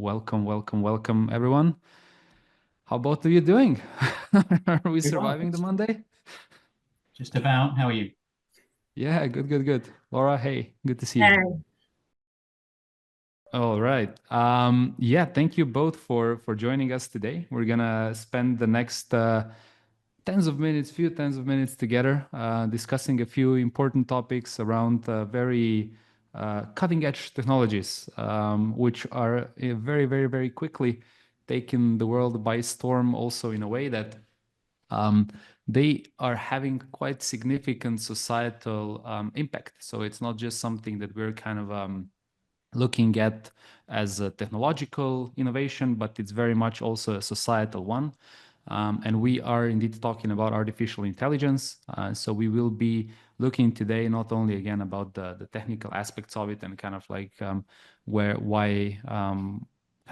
Welcome, welcome, welcome, everyone. How both of you doing? Are we surviving the Monday? Just about. How are you? Yeah, good, good, good. Laura, hey, good to see you. Hey. All right. Yeah, thank you both for joining us today. We're gonna spend the next few tens of minutes together, discussing a few important topics around very cutting edge technologies, which are very, very, very quickly taking the world by storm, also in a way that they are having quite significant societal impact. So it's not just something that we're kind of looking at as a technological innovation, but it's very much also a societal one. And we are indeed talking about artificial intelligence. So we will be looking today not only again about the technical aspects of it and kind of like and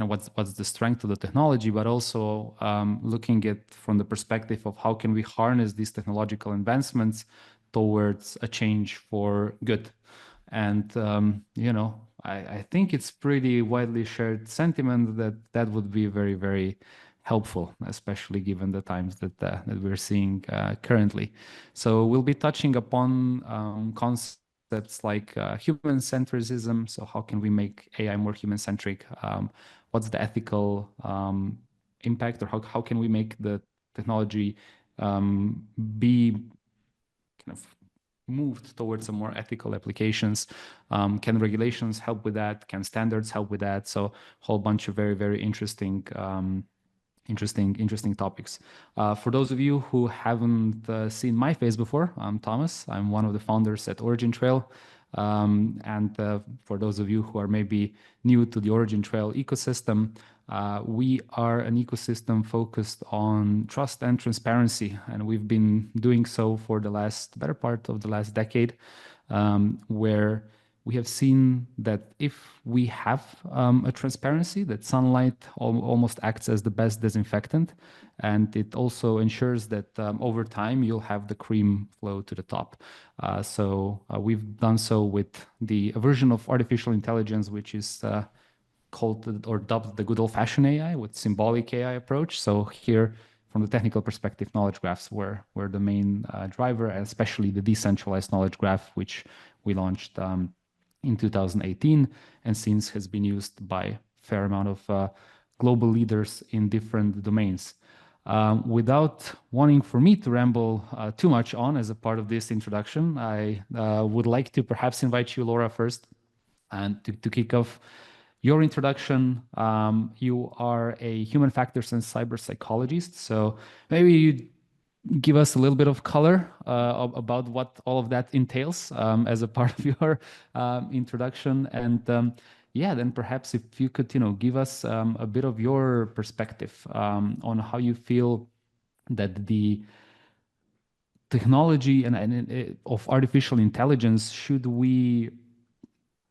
what's the strength of the technology, but also looking at from the perspective of how can we harness these technological advancements towards a change for good. And I think it's pretty widely shared sentiment that that would be very, very helpful, especially given the times that we're seeing currently. So we'll be touching upon concepts like human centricism. So how can we make AI more human centric? What's the ethical impact, or how can we make the technology be kind of moved towards some more ethical applications? Can regulations help with that? Can standards help with that? So a whole bunch of very, very interesting topics. For those of you who haven't seen my face before, I'm Thomas. I'm one of the founders at OriginTrail. And for those of you who are maybe new to the OriginTrail ecosystem, we are an ecosystem focused on trust and transparency, and we've been doing so for the better part of the last decade, where we have seen that if we have a transparency, that sunlight almost acts as the best disinfectant, and it also ensures that over time you'll have the cream flow to the top. So we've done so with the version of artificial intelligence, which is called or dubbed the good old-fashioned AI with symbolic AI approach. So here, from the technical perspective, knowledge graphs were the main driver, and especially the decentralized knowledge graph, which we launched in 2018, and since has been used by a fair amount of global leaders in different domains. Without wanting for me to ramble too much on as a part of this introduction, I would like to perhaps invite you, Laura, first, and to kick off your introduction. You are a human factors and cyber psychologist, so maybe you give us a little bit of color about what all of that entails as a part of your introduction, and yeah, then perhaps if you could, give us a bit of your perspective on how you feel that the technology and of artificial intelligence should we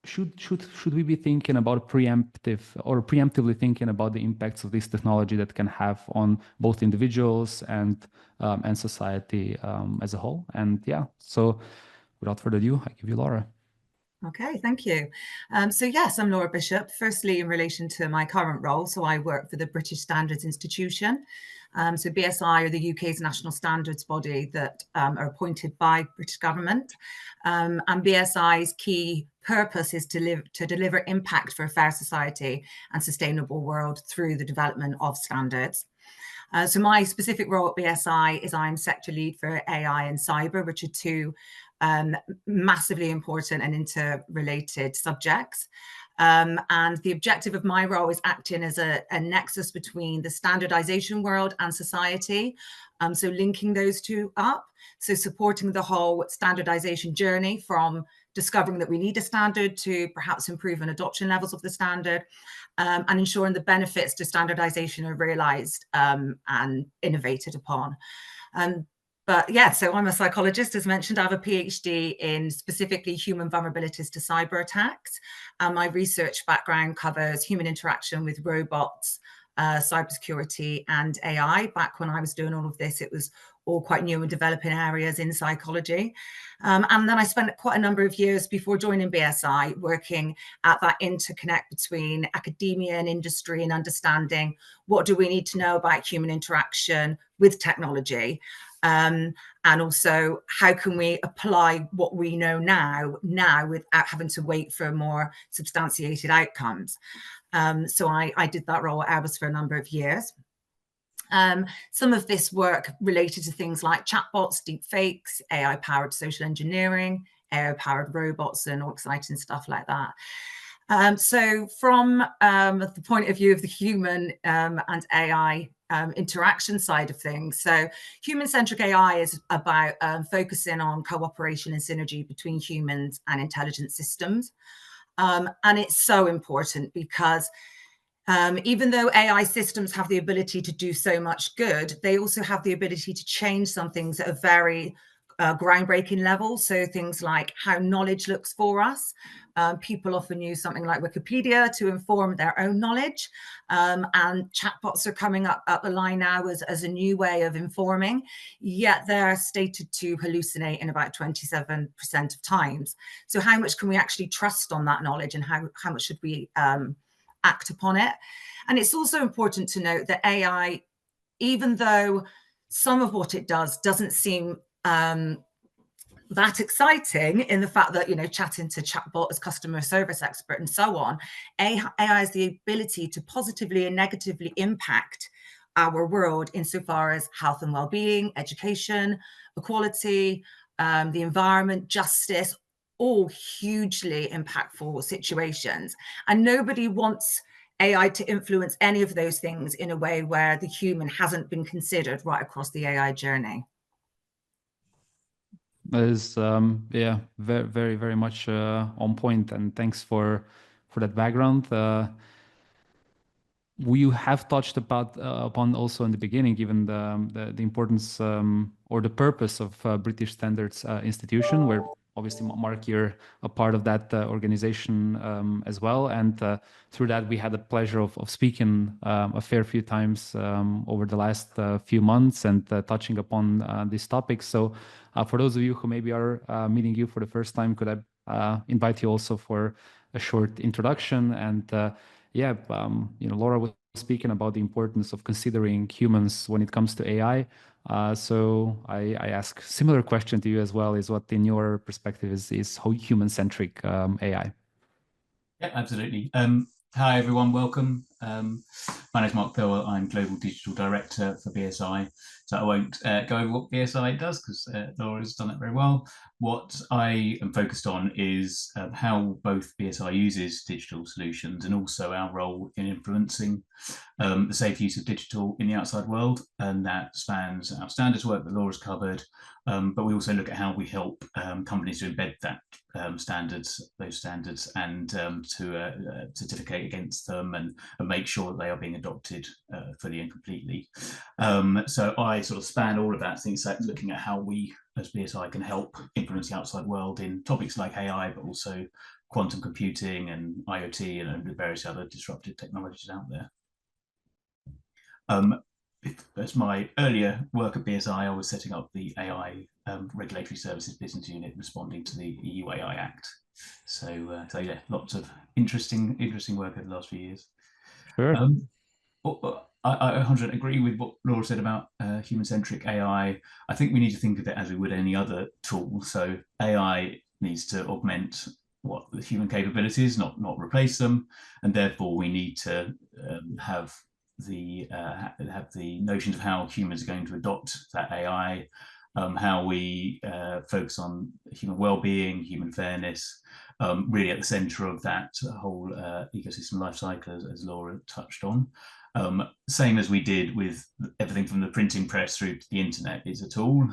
be thinking about preemptively thinking about the impacts of this technology that can have on both individuals and society as a whole? And yeah, so without further ado, I give you Laura. Okay, thank you. So yes, I'm Laura Bishop. Firstly, in relation to my current role, so I work for the British Standards Institution. So BSI are the UK's national standards body that are appointed by British government. And BSI's key purpose is to deliver impact for a fair society and sustainable world through the development of standards. So my specific role at BSI is I'm sector lead for AI and cyber, which are two massively important and interrelated subjects. And the objective of my role is acting as a nexus between the standardization world and society. So linking those two up, so supporting the whole standardization journey from discovering that we need a standard to perhaps improving adoption levels of the standard, and ensuring the benefits to standardization are realized and innovated upon. But yeah, so I'm a psychologist, as mentioned. I have a PhD in specifically human vulnerabilities to cyber attacks. And my research background covers human interaction with robots, cybersecurity and AI. Back when I was doing all of this, it was all quite new and developing areas in psychology. And then I spent quite a number of years before joining BSI working at that interconnect between academia and industry and understanding what do we need to know about human interaction with technology. And also how can we apply what we know now without having to wait for more substantiated outcomes. So I did that role at Airbus for a number of years. Some of this work related to things like chatbots, deepfakes, AI-powered social engineering, AI-powered robots, and all exciting stuff like that. So from the point of view of the human and AI interaction side of things, so human-centric AI is about focusing on cooperation and synergy between humans and intelligent systems. And it's so important because even though AI systems have the ability to do so much good, they also have the ability to change some things at a very groundbreaking level. So things like how knowledge looks for us. People often use something like Wikipedia to inform their own knowledge. And chatbots are coming up the line now as a new way of informing, yet they're stated to hallucinate in about 27% of times. So how much can we actually trust on that knowledge, and how much should we act upon it? And it's also important to note that AI, even though some of what it does doesn't seem that exciting, in the fact that, you know, chatting to chatbot as customer service expert and so on, AI has the ability to positively and negatively impact our world insofar as health and well-being, education, equality, the environment, justice, all hugely impactful situations. And nobody wants AI to influence any of those things in a way where the human hasn't been considered right across the AI journey. That is, yeah, very, very, very much on point. And thanks for that background. We have touched upon also in the beginning, given the importance or the purpose of British Standards Institution, where obviously, Mark, you're a part of that organization as well. And through that, we had the pleasure of speaking a fair few times over the last few months and touching upon these topics. So for those of you who maybe are meeting you for the first time, could I invite you also for a short introduction? And yeah, you know, Laura was speaking about the importance of considering humans when it comes to AI. So I ask similar question to you as well, is what in your perspective is how human-centric AI? Yeah, absolutely. Hi, everyone. Welcome. My name is Mark Thirlwell. I'm Global Digital Director for BSI. So I won't go over what BSI does because Laura's done it very well. What I am focused on is how both BSI uses digital solutions and also our role in influencing the safe use of digital in the outside world. And that spans our standards work that Laura's covered, but we also look at how we help companies to embed that those standards, and to certificate against them and make sure that they are being adopted fully and completely. So I sort of span all of that, things like looking at how we as BSI can help influence the outside world in topics like AI, but also quantum computing and IoT and various other disruptive technologies out there. As my earlier work at BSI, I was setting up the AI Regulatory Services Business Unit responding to the EU AI Act. So yeah, lots of interesting work over the last few years. Sure. I 100% agree with what Laura said about human-centric AI. I think we need to think of it as we would any other tool. So AI needs to augment what the human capabilities, not replace them, and therefore we need to have the notions of how humans are going to adopt that AI, how we focus on human well-being, human fairness, really at the center of that whole ecosystem life cycle, as Laura touched on. Same as we did with everything from the printing press through to the internet is a tool.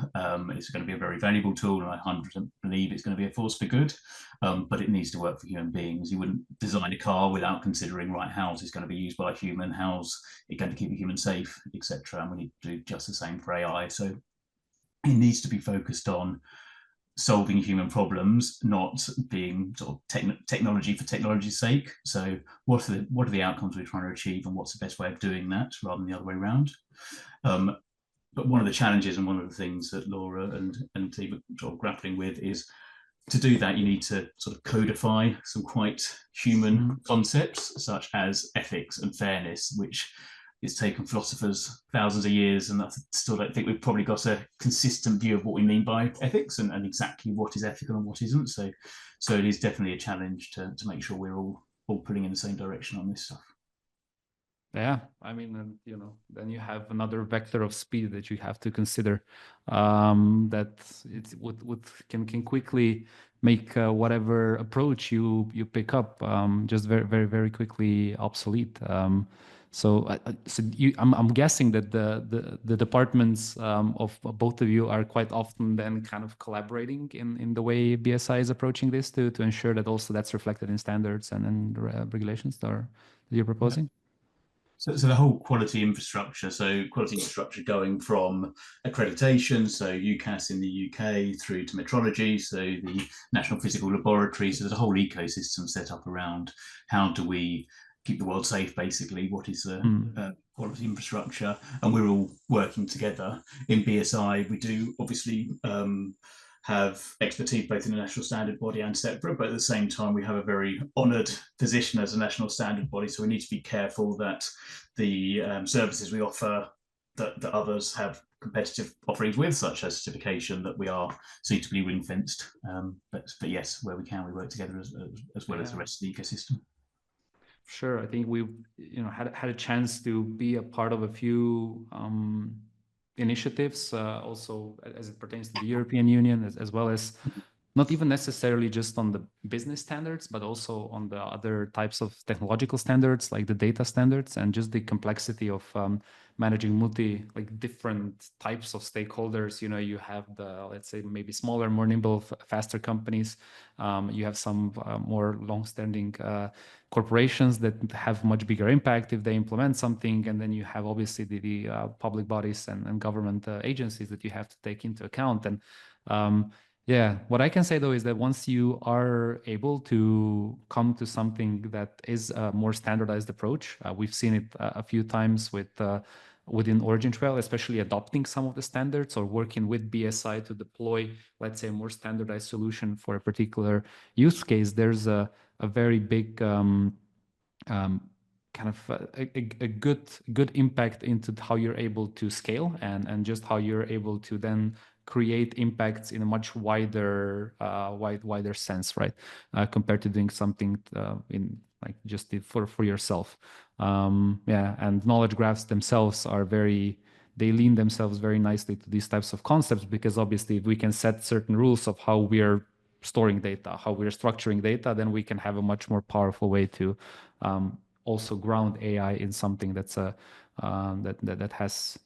It's going to be a very valuable tool, and I 100% believe it's going to be a force for good, but it needs to work for human beings. You wouldn't design a car without considering, right, how's it going to be used by a human, how's it going to keep a human safe, etc. And we need to do just the same for AI. So it needs to be focused on solving human problems, not being sort of technology for technology's sake. So what are the outcomes we're trying to achieve, and what's the best way of doing that, rather than the other way around? but one of the challenges and one of the things that Laura and team are sort of grappling with is, to do that, you need to sort of codify some quite human concepts, such as ethics and fairness, which it's taken philosophers thousands of years, and I still don't think we've probably got a consistent view of what we mean by ethics and exactly what is ethical and what isn't. So it is definitely a challenge to make sure we're all pulling in the same direction on this stuff. Yeah, I mean, you know, then you have another vector of speed that you have to consider, that it can quickly make whatever approach you pick up just very quickly obsolete. So I'm guessing that the departments of both of you are quite often then kind of collaborating in the way BSI is approaching this to ensure that also that's reflected in standards and regulations that you're proposing. So the whole quality infrastructure, going from accreditation, so UCAS in the UK, through to metrology, so the National Physical Laboratory. So there's a whole ecosystem set up around how do we keep the world safe, basically. What is the quality infrastructure? And we're all working together. In BSI, we do obviously have expertise both in the national standard body and separate, but at the same time, we have a very honoured position as a national standard body. So we need to be careful that the services we offer that others have competitive offerings with, such as certification, that we are suitably ring-fenced. But yes, where we can, we work together as well as the rest of the ecosystem. Sure, I think we had a chance to be a part of a few initiatives, also as it pertains to the European Union, as well as not even necessarily just on the business standards, but also on the other types of technological standards, like the data standards, and just the complexity of managing different types of stakeholders. You know, you have the, let's say, maybe smaller, more nimble, faster companies. You have some more long-standing corporations that have much bigger impact if they implement something, and then you have obviously the public bodies and government agencies that you have to take into account. And yeah, what I can say though is that once you are able to come to something that is a more standardized approach, we've seen it a few times within OriginTrail, especially adopting some of the standards or working with BSI to deploy, let's say, a more standardized solution for a particular use case. There's a very big kind of a good impact into how you're able to scale and just how you're able to then create impacts in a much wider sense, right? Compared to doing something in like just for yourself. Yeah, and knowledge graphs themselves they lean themselves very nicely to these types of concepts, because obviously if we can set certain rules of how we're storing data, how we're structuring data, then we can have a much more powerful way to also ground AI in something that's that has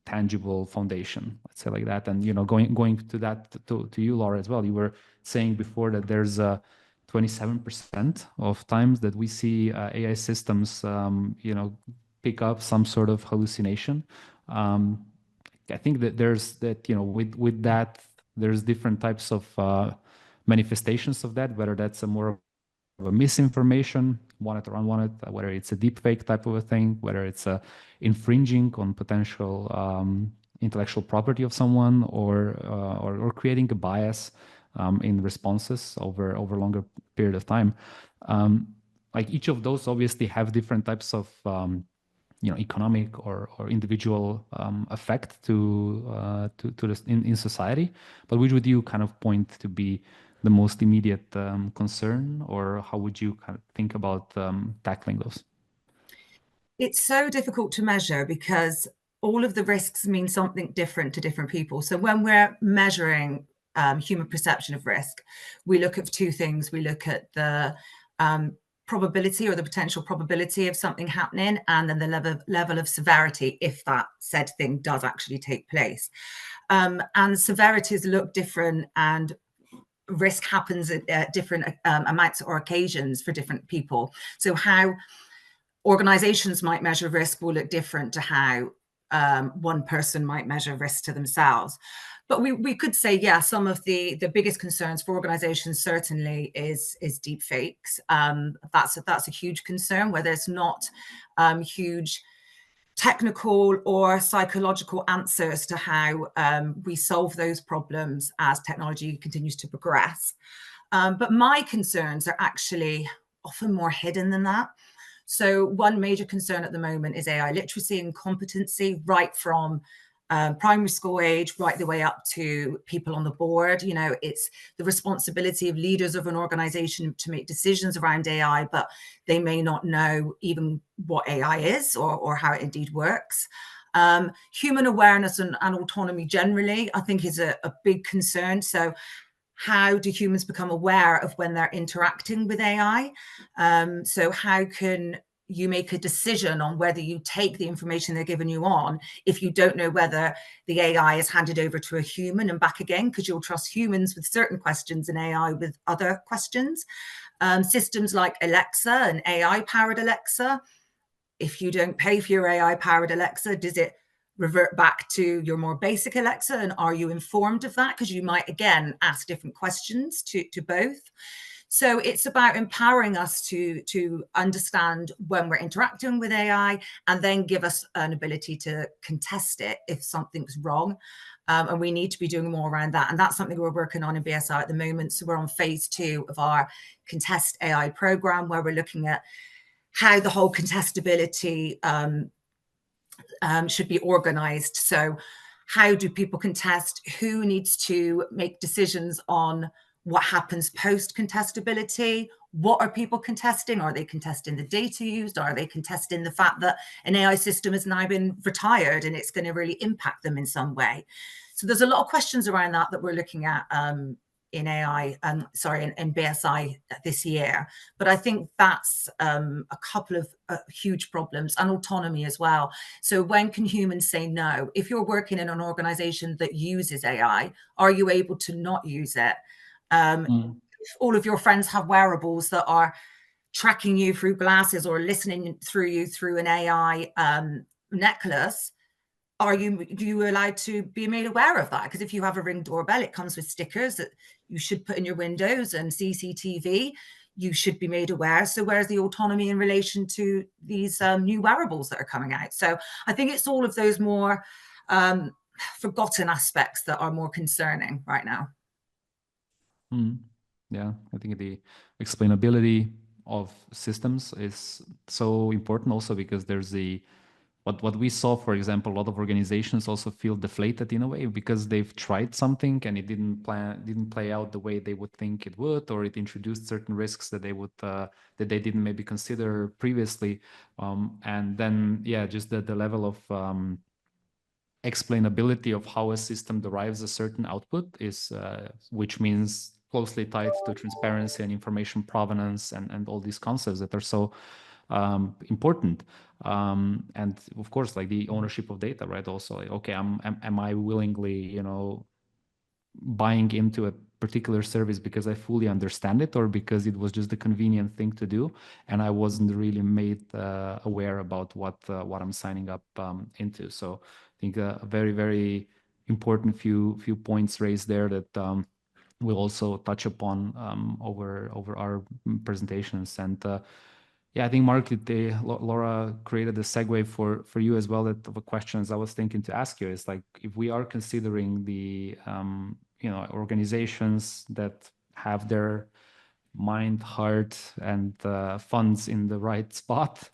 tangible foundation, let's say like that. And going to that to you, Laura, as well, you were saying before that there's 27% of times that we see AI systems pick up some sort of hallucination. I think that with that there's different types of manifestations of that, whether that's a more of a misinformation, wanted or unwanted, whether it's a deepfake type of a thing, whether it's infringing on potential intellectual property of someone, or creating a bias in responses over a longer period of time. Like each of those obviously have different types of economic or individual effect to this in society. But which would you kind of point to be the most immediate concern, or how would you kind of think about tackling those? It's so difficult to measure because all of the risks mean something different to different people. So when we're measuring human perception of risk, we look at two things. We look at the probability or the potential probability of something happening, and then the level of severity if that said thing does actually take place. And severities look different, and risk happens at different amounts or occasions for different people. So how organizations might measure risk will look different to how one person might measure risk to themselves. But we could say, yeah, some of the biggest concerns for organizations certainly is deepfakes. That's a huge concern, where there's not huge technical or psychological answers to how we solve those problems as technology continues to progress. But my concerns are actually often more hidden than that. So one major concern at the moment is AI literacy and competency, right from primary school age right the way up to people on the board. You know, it's the responsibility of leaders of an organization to make decisions around AI, but they may not know even what AI is or how it indeed works. Human awareness and autonomy generally, I think, is a big concern. So how do humans become aware of when they're interacting with AI? So how can you make a decision on whether you take the information they're giving you on if you don't know whether the AI is handed over to a human and back again, because you'll trust humans with certain questions and AI with other questions. Systems like Alexa and AI-powered Alexa, if you don't pay for your AI-powered Alexa, does it revert back to your more basic Alexa? And are you informed of that? Because you might, again, ask different questions to both. So it's about empowering us to understand when we're interacting with AI and then give us an ability to contest it if something's wrong. And we need to be doing more around that. And that's something we're working on in BSI at the moment. So we're on phase 2 of our Contest AI program, where we're looking at how the whole contestability should be organized. So how do people contest? Who needs to make decisions on what happens post contestability? What are people contesting? Are they contesting the data used? Are they contesting the fact that an AI system has now been retired and it's going to really impact them in some way? So there's a lot of questions around that we're looking at in AI, in BSI this year. But I think that's a couple of huge problems, and autonomy as well. So when can humans say no? If you're working in an organization that uses AI, are you able to not use it? If all of your friends have wearables that are tracking you through glasses or listening through you through an AI necklace, are you allowed to be made aware of that? Because if you have a Ring doorbell, it comes with stickers that you should put in your windows and CCTV, you should be made aware. So where's the autonomy in relation to these new wearables that are coming out? So I think it's all of those more forgotten aspects that are more concerning right now. Yeah, I think the explainability of systems is so important also, because there's what we saw, for example, a lot of organizations also feel deflated in a way because they've tried something and it didn't play out the way they would think it would, or it introduced certain risks that they would that they didn't maybe consider previously, and then just the level of explainability of how a system derives a certain output is which means closely tied to transparency and information provenance and all these concepts that are so important, and of course, like the ownership of data, right? Also, like, okay, am I willingly, buying into a particular service because I fully understand it, or because it was just a convenient thing to do, and I wasn't really made aware about what I'm signing up into. So I think a very, very important few points raised there that we'll also touch upon over our presentations. And I think Mark, Laura created a segue for you as well. That of the questions I was thinking to ask you is like, if we are considering the organizations that have their mind, heart, and funds in the right spot,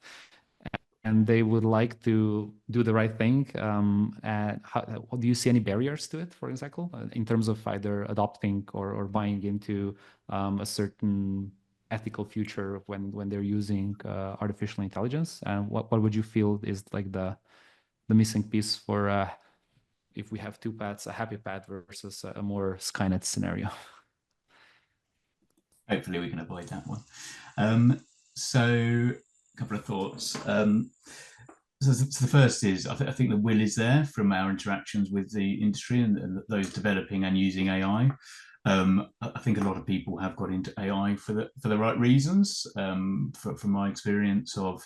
and they would like to do the right thing, do you see any barriers to it, for example, in terms of either adopting or buying into a certain ethical future when they're using artificial intelligence? And what would you feel is like the missing piece for if we have two paths, a happy path versus a more Skynet scenario? Hopefully we can avoid that one. So a couple of thoughts. So the first is, I think the will is there from our interactions with the industry and those developing and using AI. I think a lot of people have got into AI for the right reasons, from my experience of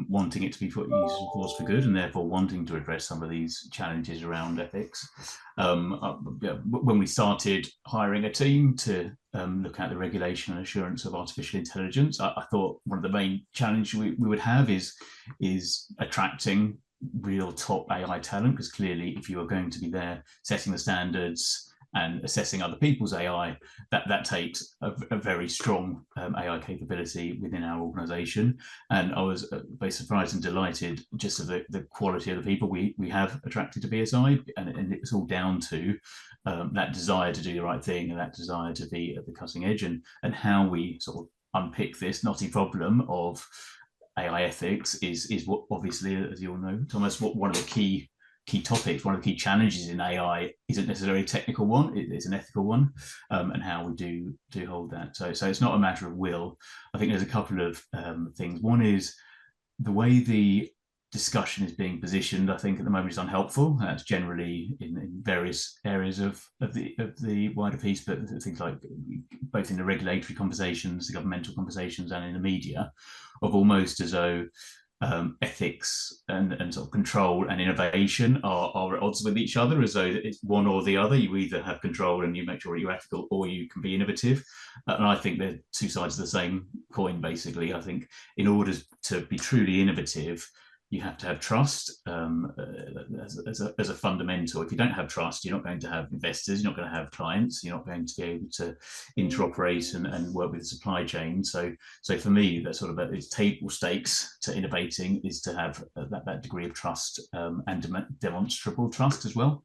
wanting it to be put in use, of course, for good, and therefore wanting to address some of these challenges around ethics. When we started hiring a team to look at the regulation and assurance of artificial intelligence. I thought one of the main challenges we would have is attracting real top AI talent, because clearly if you are going to be there setting the standards and assessing other people's AI, that takes a very strong AI capability within our organization. And I was very surprised and delighted just of the quality of the people we have attracted to BSI, and it's all down to that desire to do the right thing and that desire to be at the cutting edge, and how we sort of unpick this knotty problem of AI ethics is what, obviously, as you all know, Thomas, what one of the key topics, one of the key challenges in AI isn't necessarily a technical one, it's an ethical one, and how we do hold that. So it's not a matter of will. I think there's a couple of things. One is the way the discussion is being positioned, I think at the moment is unhelpful. That's generally in various areas of the wider piece, but things like both in the regulatory conversations, the governmental conversations, and in the media, of almost as though ethics and sort of control and innovation are at odds with each other, as though it's one or the other. You either have control and you make sure you're ethical, or you can be innovative. And I think they're two sides of the same coin, basically. I think in order to be truly innovative, you have to have trust as a fundamental. If you don't have trust, you're not going to have investors, you're not going to have clients, you're not going to be able to interoperate and work with the supply chain. So for me, that sort of it's table stakes to innovating is to have that degree of trust and demonstrable trust as well.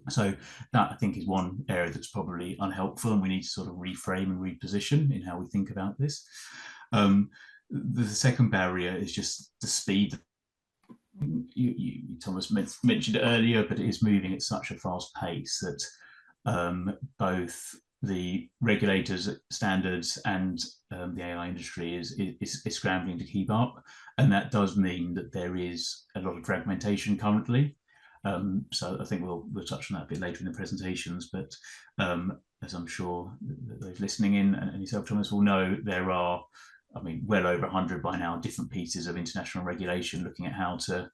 So that, I think, is one area that's probably unhelpful, and we need to sort of reframe and reposition in how we think about this. The second barrier is just the speed. You Thomas mentioned it earlier, but it is moving at such a fast pace that both the regulators, standards, and the AI industry is scrambling to keep up, and that does mean that there is a lot of fragmentation currently. So I think we'll touch on that a bit later in the presentations, but as I'm sure those listening in and yourself, Thomas, will know, there are, I mean, well over 100 by now different pieces of international regulation looking at how to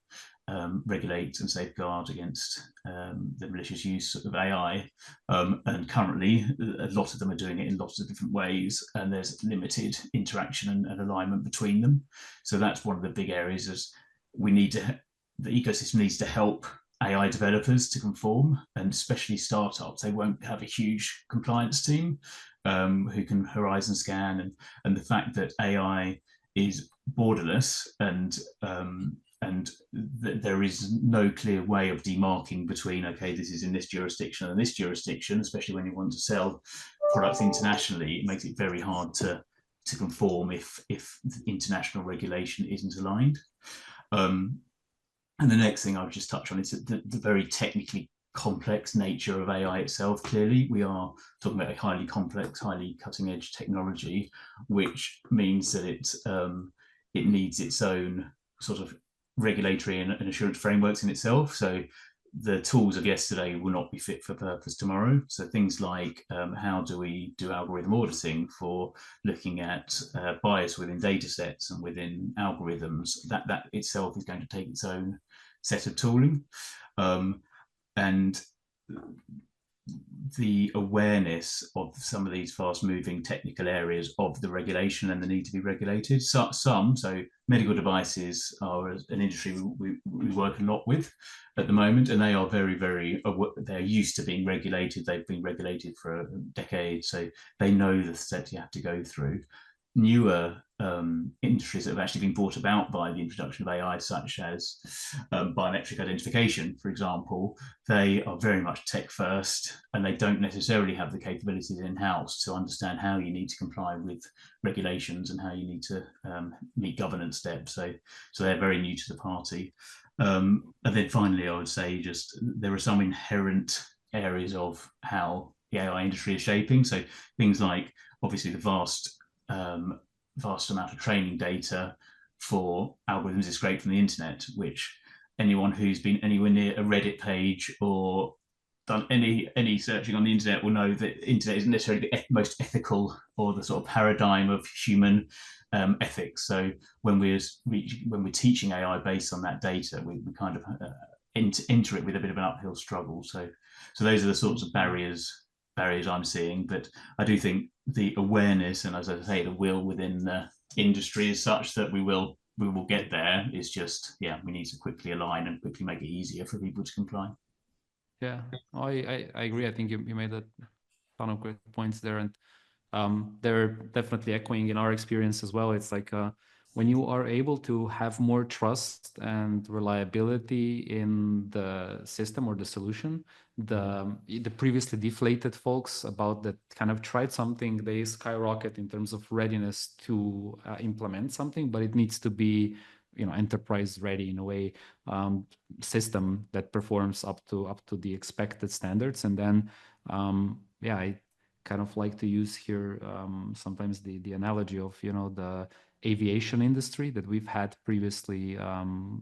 regulate and safeguard against the malicious use of AI. And currently, a lot of them are doing it in lots of different ways, and there's limited interaction and alignment between them. So that's one of the big areas, is the ecosystem needs to help AI developers to conform, and especially startups. They won't have a huge compliance team who can horizon scan, and the fact that AI is borderless and there is no clear way of demarking between, okay, this is in this jurisdiction and this jurisdiction, especially when you want to sell products internationally. It makes it very hard to conform if international regulation isn't aligned. And the next thing I would just touch on is the very technically complex nature of AI itself. Clearly, we are talking about a highly complex, highly cutting-edge technology, which means that it needs its own sort of regulatory and assurance frameworks in itself. So the tools of yesterday will not be fit for purpose tomorrow. So things like how do we do algorithm auditing for looking at bias within data sets and within algorithms, that itself is going to take its own set of tooling. And the awareness of some of these fast-moving technical areas of the regulation and the need to be regulated. So medical devices are an industry we work a lot with at the moment, and they are they're used to being regulated. They've been regulated for a decade, so they know the steps you have to go through. Newer industries that have actually been brought about by the introduction of AI, such as biometric identification, for example, they are very much tech first, and they don't necessarily have the capabilities in-house to understand how you need to comply with regulations and how you need to meet governance steps. So they're very new to the party. And then finally, I would say just there are some inherent areas of how the AI industry is shaping. So things like, obviously, the vast amount of training data for algorithms is scraped from the internet, which anyone who's been anywhere near a Reddit page or done any searching on the internet will know that the internet isn't necessarily the most ethical or the sort of paradigm of human ethics. So when we're teaching AI based on that data, we kind of enter it with a bit of an uphill struggle. So those are the sorts of barriers barriers I'm seeing, but I do think the awareness and, as I say, the will within the industry is such that we will get there. It's just, yeah, we need to quickly align and quickly make it easier for people to comply. Yeah, I agree. I think you made a ton of great points there, and they're definitely echoing in our experience as well. It's like when you are able to have more trust and reliability in the system or the solution, the previously deflated folks about that kind of tried something, they skyrocket in terms of readiness to implement something, but it needs to be, you know, enterprise ready in a way, system that performs up to the expected standards. And then yeah, I kind of like to use here sometimes the analogy of, you know, the aviation industry that we've had previously.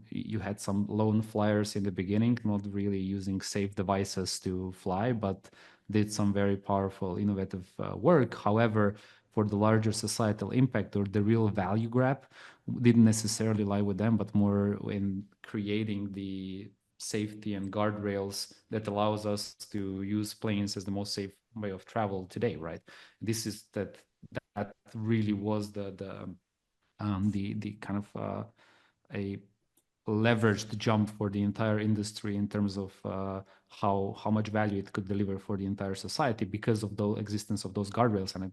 You had some lone flyers in the beginning, not really using safe devices to fly, but did some very powerful, innovative work. However, for the larger societal impact or the real value grab didn't necessarily lie with them, but more in creating the safety and guardrails that allows us to use planes as the most safe way of travel today, right? This is that really was the kind of a leveraged jump for the entire industry in terms of how much value it could deliver for the entire society because of the existence of those guardrails. And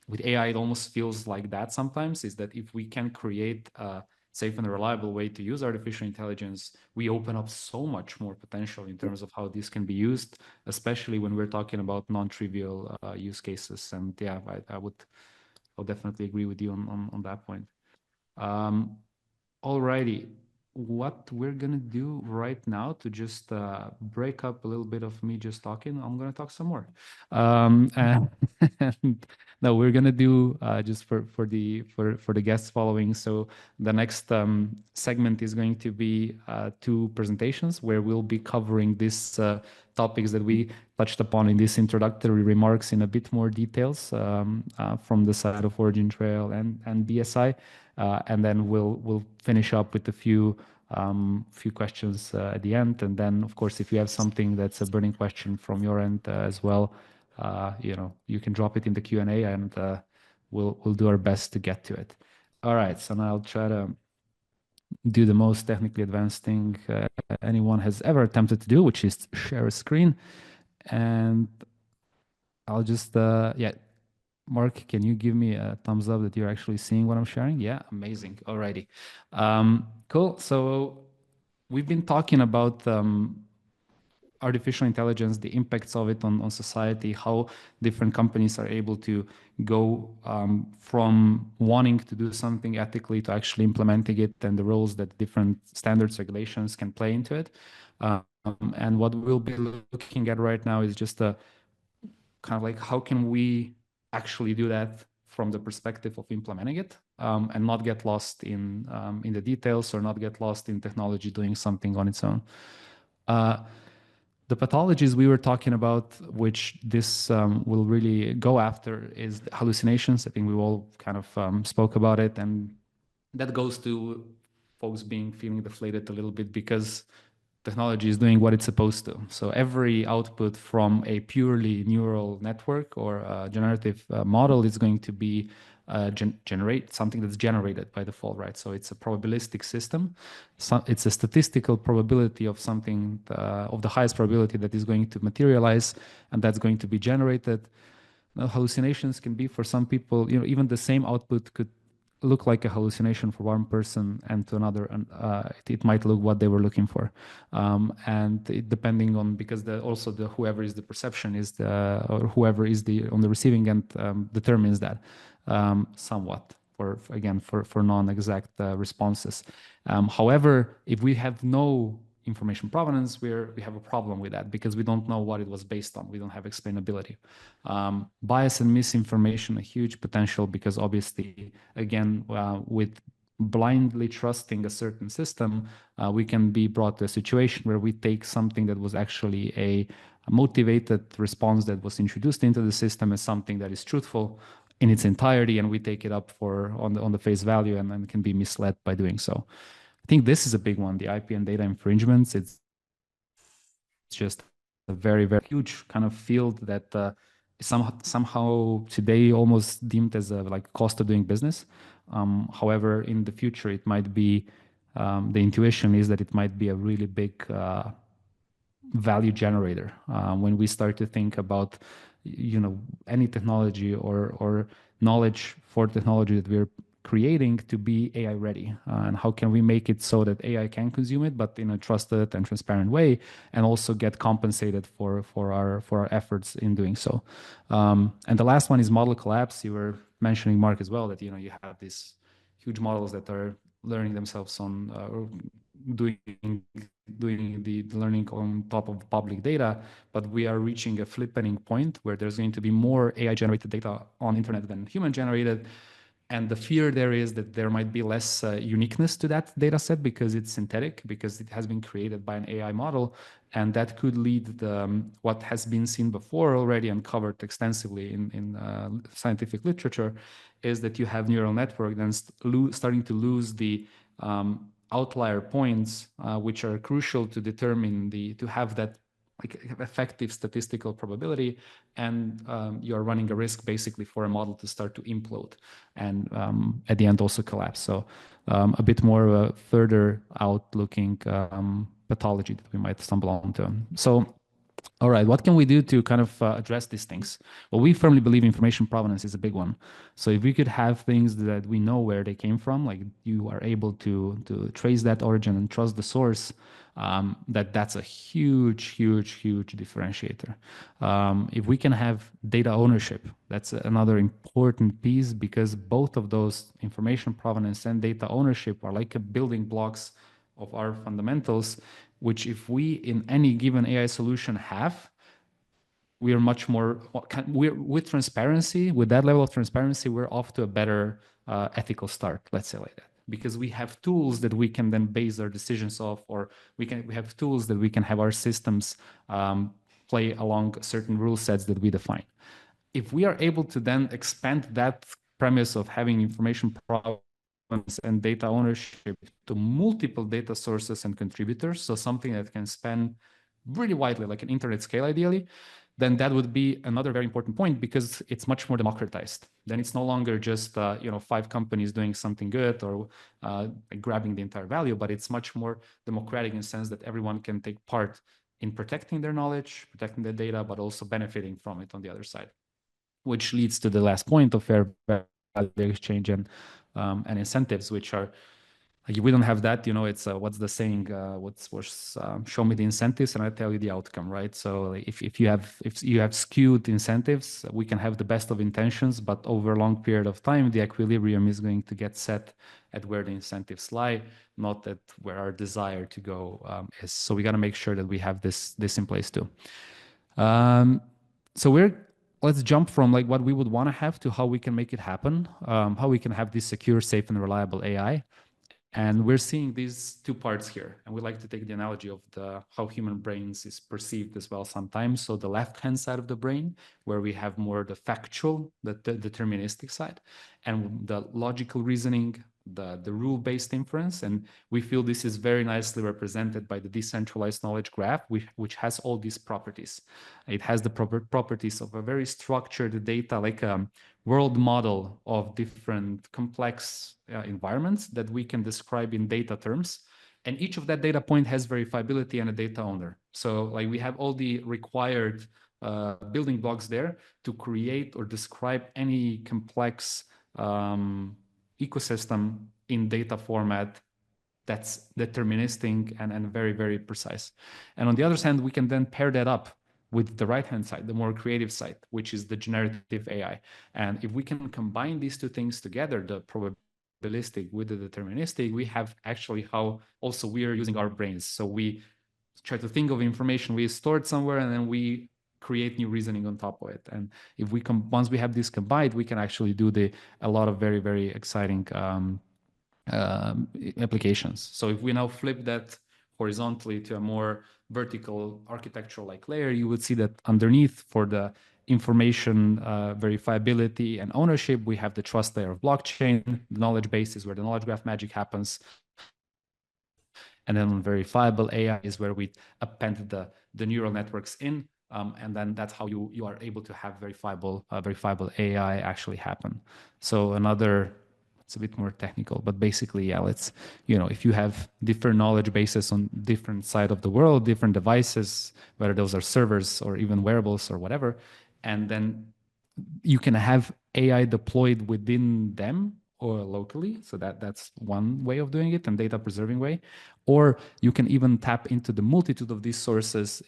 with AI, it almost feels like that sometimes, is that if we can create a safe and reliable way to use artificial intelligence, we open up so much more potential in terms of how this can be used, especially when we're talking about non-trivial use cases. And yeah, I'll definitely agree with you on that point. Alrighty, what we're gonna do right now to just break up a little bit of me just talking, I'm gonna talk some more. And no, we're gonna do just for the guests following. So the next segment is going to be two presentations where we'll be covering these topics that we touched upon in these introductory remarks in a bit more details from the side of OriginTrail and BSI. And then we'll finish up with a few questions at the end. And then, of course, if you have something that's a burning question from your end as well, you know, you can drop it in the Q&A, and we'll do our best to get to it. All right, so now I'll try to do the most technically advanced thing anyone has ever attempted to do, which is share a screen. And I'll just yeah. Mark, can you give me a thumbs up that you're actually seeing what I'm sharing? Yeah, amazing. Alrighty. Cool. So we've been talking about artificial intelligence, the impacts of it on society, how different companies are able to go from wanting to do something ethically to actually implementing it, and the roles that different standards, regulations can play into it. And what we'll be looking at right now is just a kind of like, how can we actually do that from the perspective of implementing it, and not get lost in the details, or not get lost in technology doing something on its own. The pathologies we were talking about, which this will really go after, is hallucinations. I think we all kind of spoke about it, and that goes to folks feeling deflated a little bit because technology is doing what it's supposed to. So every output from a purely neural network or a generative model is going to be generate something that's generated by default, right? So it's a probabilistic system. So it's a statistical probability of something of the highest probability that is going to materialize, and that's going to be generated. Now, hallucinations can be, for some people, you know, even the same output could look like a hallucination for one person, and to another, and it might look what they were looking for. And depending on, because also whoever is the perception is or whoever is on the receiving end determines that somewhat for non-exact responses. However, if we have no information provenance, we have a problem with that, because we don't know what it was based on. We don't have explainability. Bias and misinformation, a huge potential, because obviously, again, with blindly trusting a certain system, we can be brought to a situation where we take something that was actually a motivated response that was introduced into the system as something that is truthful in its entirety, and we take it up on the face value, and then can be misled by doing so. I think this is a big one, the IP and data infringements. It's just a very, very huge kind of field that somehow today almost deemed as a like cost of doing business. However, in the future, it might be the intuition is that it might be a really big value generator when we start to think about any technology or knowledge for technology that we're creating to be AI ready, and how can we make it so that AI can consume it, but in a trusted and transparent way, and also get compensated for our efforts in doing so. And the last one is model collapse. You were mentioning, Mark, as well, that you have these huge models that are learning themselves on doing the learning on top of public data, but we are reaching a flipping point where there's going to be more AI generated data on internet than human generated. And the fear there is that there might be less uniqueness to that data set because it's synthetic, because it has been created by an AI model. And that could lead what has been seen before already and covered extensively in scientific literature, is that you have neural network then starting to lose the outlier points, which are crucial to determine to have that like effective statistical probability, and you're running a risk basically for a model to start to implode and at the end also collapse. So a bit more of a further out looking pathology that we might stumble onto. So all right, what can we do to kind of address these things? Well, we firmly believe information provenance is a big one. So if we could have things that we know where they came from, like you are able to trace that origin and trust the source, that's a huge differentiator. If we can have data ownership, that's another important piece, because both of those, information provenance and data ownership, are like a building blocks of our fundamentals, which if we in any given AI solution have, we are much more, with transparency, with that level of transparency, we're off to a better ethical start, let's say like that. Because we have tools that we can then base our decisions off, or we have tools that we can have our systems play along certain rule sets that we define. If we are able to then expand that premise of having information provenance and data ownership to multiple data sources and contributors, so something that can span really widely, like an internet scale ideally, then that would be another very important point, because it's much more democratized. Then it's no longer just 5 companies doing something good or grabbing the entire value, but it's much more democratic in the sense that everyone can take part in protecting their knowledge, protecting their data, but also benefiting from it on the other side, which leads to the last point of fair value exchange and incentives, which are, like, if we don't have that, it's what's the saying? Show me the incentives and I tell you the outcome, right? So if you have skewed incentives, we can have the best of intentions, but over a long period of time, the equilibrium is going to get set at where the incentives lie, not at where our desire to go is. So we got to make sure that we have this in place too. So let's jump from like what we would want to have to how we can make it happen, how we can have this secure, safe, and reliable AI. And we're seeing these 2 parts here. And we like to take the analogy of how human brains is perceived as well sometimes. So the left-hand side of the brain, where we have more the factual, the deterministic side, and the logical reasoning, the rule-based inference. And we feel this is very nicely represented by the Decentralized Knowledge Graph, which has all these properties. It has the properties of a very structured data, like a world model of different complex environments that we can describe in data terms. And each of that data point has verifiability and a data owner. So like we have all the required building blocks there to create or describe any complex ecosystem in data format that's deterministic and very, very precise. And on the other hand, we can then pair that up with the right-hand side, the more creative side, which is the generative AI. And if we can combine these 2 things together, the probabilistic with the deterministic, we have actually how also we are using our brains. So we try to think of information we stored somewhere, and then we create new reasoning on top of it. And if we once we have this combined, we can actually do a lot of very, very exciting applications. So if we now flip that horizontally to a more vertical architectural like layer, you would see that underneath, for the information verifiability and ownership, we have the trust layer of blockchain. The knowledge base is where the knowledge graph magic happens. And then verifiable AI is where we append the neural networks in. And then that's how you are able to have verifiable AI actually happen. So another, it's a bit more technical, but basically, yeah, let's, if you have different knowledge bases on different side of the world, different devices, whether those are servers or even wearables or whatever, and then you can have AI deployed within them or locally. So that's one way of doing it, and data preserving way. Or you can even tap into the multitude of these sources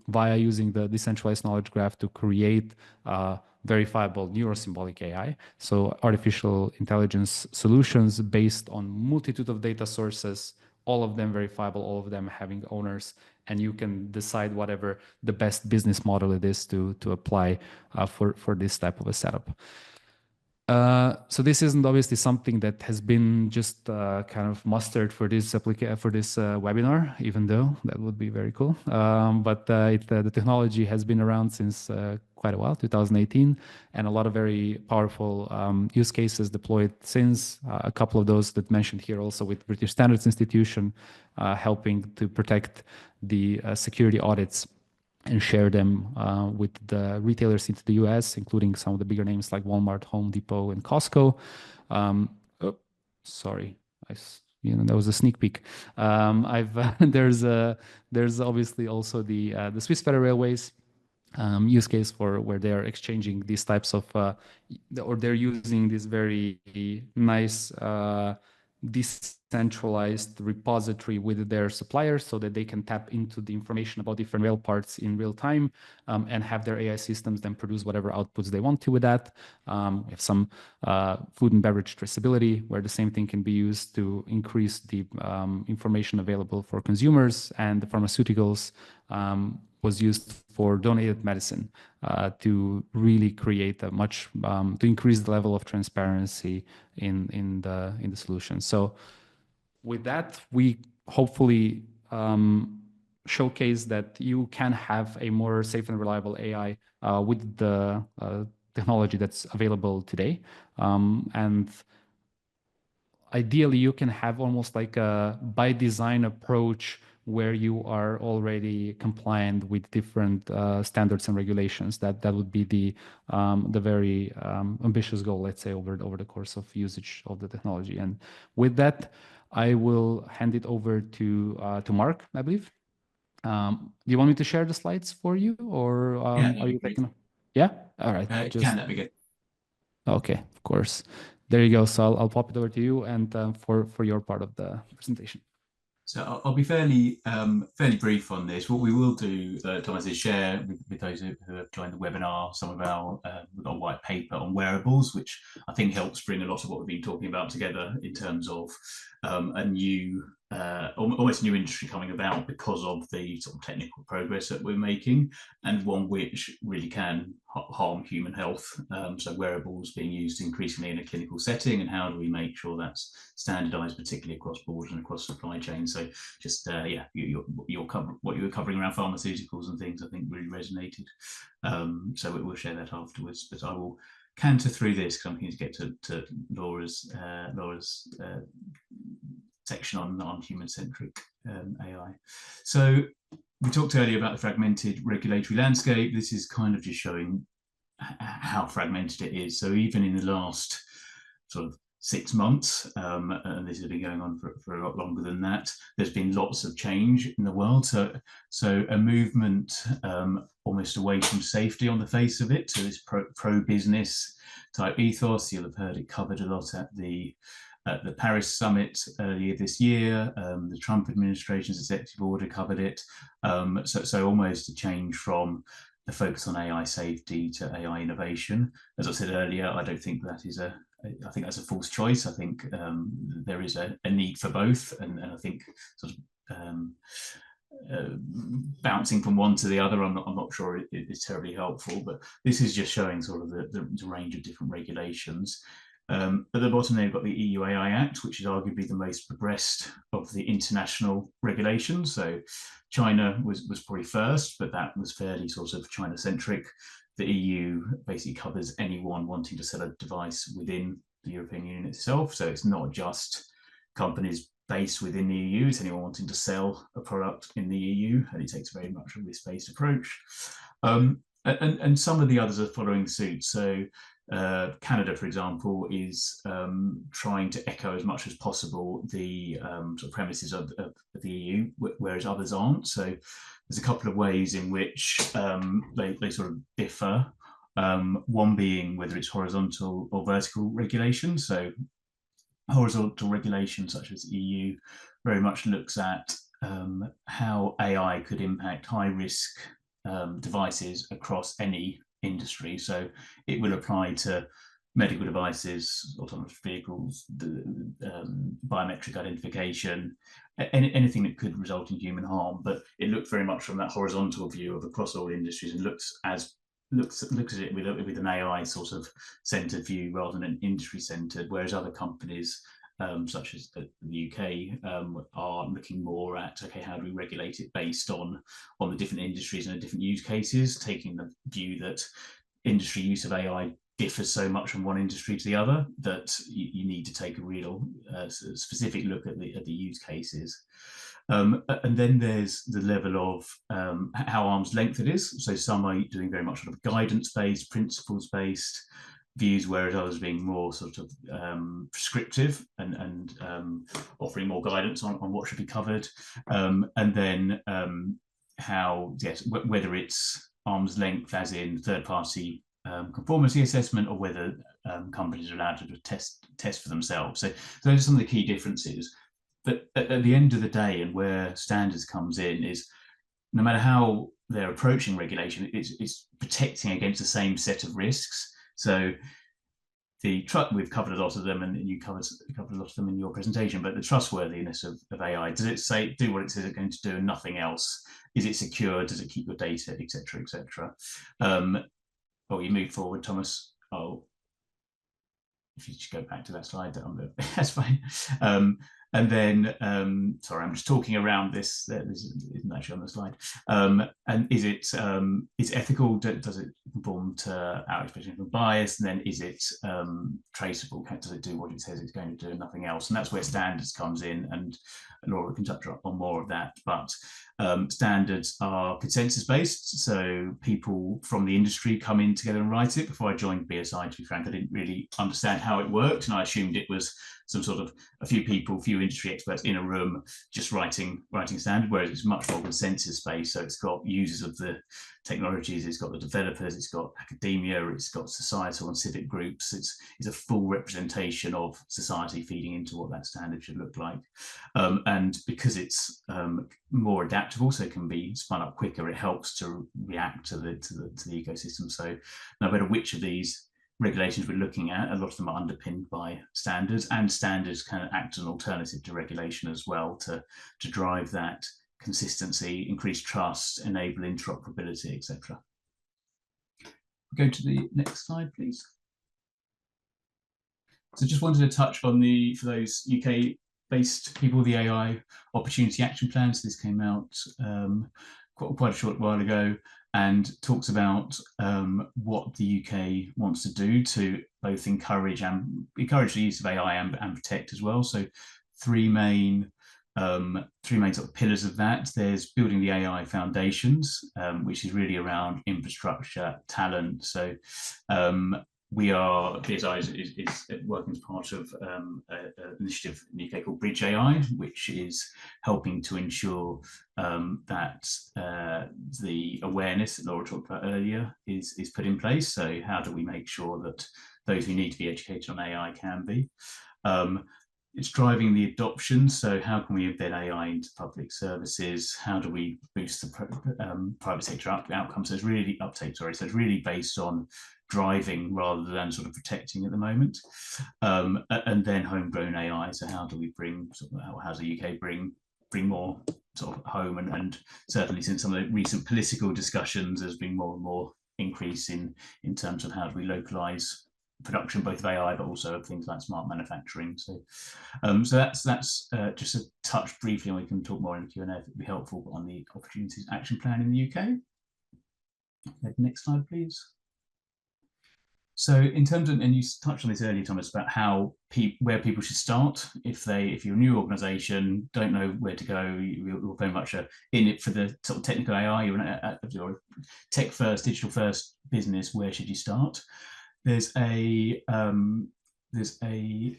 via using the decentralized knowledge graph to create verifiable neurosymbolic AI. So artificial intelligence solutions based on multitude of data sources, all of them verifiable, all of them having owners, and you can decide whatever the best business model it is to apply for this type of a setup. So this isn't obviously something that has been just kind of mustered for this webinar, even though that would be very cool. But the technology has been around since quite a while, 2018, and a lot of very powerful use cases deployed since. A couple of those that mentioned here also with British Standards Institution, helping to protect the security audits and share them with the retailers into the US, including some of the bigger names like Walmart, Home Depot, and Costco. Sorry, that was a sneak peek. There's obviously also the Swiss Federal Railways use case for where they're exchanging these types of, or they're using this very nice decentralized repository with their suppliers so that they can tap into the information about different rail parts in real time and have their AI systems then produce whatever outputs they want to with that. We have some food and beverage traceability where the same thing can be used to increase the information available for consumers, and the pharmaceuticals was used for donated medicine to really create a much to increase the level of transparency in the solution. So with that, we hopefully showcase that you can have a more safe and reliable AI with the technology that's available today, and ideally you can have almost like a by design approach where you are already compliant with different standards and regulations. That would be the very ambitious goal, let's say, over the course of usage of the technology. And with that, I will hand it over to Mark, I believe. Do you want me to share the slides for you, or Yeah, are you taking? Yeah. All right. That'd be good. Okay, of course. There you go. So I'll pop it over to you and for your part of the presentation. So I'll be fairly brief on this. What we will do, Thomas, is share with those who have joined the webinar some of our we've got a white paper on wearables, which I think helps bring a lot of what we've been talking about together in terms of a new, almost new industry coming about because of the sort of technical progress that we're making, and one which really can harm human health. So wearables being used increasingly in a clinical setting, and how do we make sure that's standardized, particularly across borders and across supply chains. So just what you were covering around pharmaceuticals and things, I think really resonated. So we'll share that afterwards, but I will canter through this because I'm keen to get to Laura's section on human-centric AI. So we talked earlier about the fragmented regulatory landscape. This is kind of just showing how fragmented it is. So even in the last sort of 6 months, and this has been going on for a lot longer than that, there's been lots of change in the world. So a movement almost away from safety on the face of it to this pro-business type ethos. You'll have heard it covered a lot at the Paris summit earlier this year. The Trump administration's executive order covered it. So almost a change from the focus on AI safety to AI innovation. As I said earlier, I don't think that is I think that's a false choice. I think there is a need for both, and I think sort of bouncing from one to the other, I'm not sure it's terribly helpful. But this is just showing sort of the range of different regulations. At the bottom there, you've got the EU AI Act, which is arguably the most progressed of the international regulations. So China was probably first, but that was fairly sort of China-centric. The EU basically covers anyone wanting to sell a device within the European Union itself. So it's not just companies based within the EU. It's anyone wanting to sell a product in the EU, and it takes very much a risk-based approach. And some of the others are following suit. So Canada, for example, is trying to echo as much as possible the sort of premises of the EU, whereas others aren't. So there's a couple of ways in which they sort of differ. One being whether it's horizontal or vertical regulation. So horizontal regulation, such as EU, very much looks at how AI could impact high-risk devices across any industry. So it will apply to medical devices, autonomous vehicles, biometric identification, anything that could result in human harm. But it looked very much from that horizontal view of across all industries, and looks at it with an AI sort of centered view rather than an industry centered, whereas other companies such as the UK are looking more at, okay, how do we regulate it based on the different industries and the different use cases, taking the view that industry use of AI differs so much from one industry to the other that you need to take a real specific look at the use cases. And then there's the level of how arm's length it is. So some are doing very much sort of guidance-based, principles-based views, whereas others are being more sort of prescriptive and offering more guidance on what should be covered. And then how, yes, whether it's arm's length as in third-party conformity assessment, or whether companies are allowed to test for themselves. So those are some of the key differences. But at the end of the day, and where standards comes in, is no matter how they're approaching regulation, it's protecting against the same set of risks. So we've covered a lot of them, and you covered a lot of them in your presentation, but the trustworthiness of AI, does it say do what it says it's going to do and nothing else? Is it secure? Does it keep your data, etc., etc.? Oh, you moved forward, Thomas. Oh, if you just go back to that slide, that's fine. And then, sorry, I'm just talking around this. This isn't actually on the slide. And is it ethical? Does it conform to our expectation of bias? And then is it traceable? Does it do what it says it's going to do and nothing else? And that's where standards comes in, and Laura can touch on more of that. But standards are consensus-based, so people from the industry come in together and write it. Before I joined BSI, to be frank, I didn't really understand how it worked, and I assumed it was some sort of a few industry experts in a room just writing standard, whereas it's much more consensus-based. So it's got users of the technologies, it's got the developers, it's got academia, it's got societal and civic groups. It's a full representation of society feeding into what that standard should look like. And because it's more adaptable, so it can be spun up quicker, it helps to react to the ecosystem. So no matter which of these regulations we're looking at, a lot of them are underpinned by standards, and standards can act as an alternative to regulation as well to drive that consistency, increase trust, enable interoperability, etc. Go to the next slide, please. So just wanted to touch on for those UK-based people, the AI Opportunity Action Plan. So this came out quite a short while ago, and talks about what the UK wants to do to both encourage the use of AI and protect as well. So three main sort of pillars of that. There's building the AI foundations, which is really around infrastructure, talent. So BSI is working as part of an initiative in the UK called Bridge AI, which is helping to ensure that the awareness that Laura talked about earlier is put in place. So how do we make sure that those who need to be educated on AI can be? It's driving the adoption. So how can we embed AI into public services? How do we boost the private sector outcomes? So it's really uptake, sorry. So it's really based on driving rather than sort of protecting at the moment. And then homegrown AI. So how do we bring, how does the UK bring more sort of home? And certainly since some of the recent political discussions, there's been more and more increase in terms of how do we localize production, both of AI, but also of things like smart manufacturing. So, so that's just a touch briefly, and we can talk more in the Q&A if it'd be helpful on the Opportunities Action Plan in the UK. Next slide, please. So in terms of, and you touched on this earlier, Thomas, about how where people should start if you're a new organization, don't know where to go, you're very much in it for the sort of technical AI, you're a tech first, digital first business, where should you start? There's a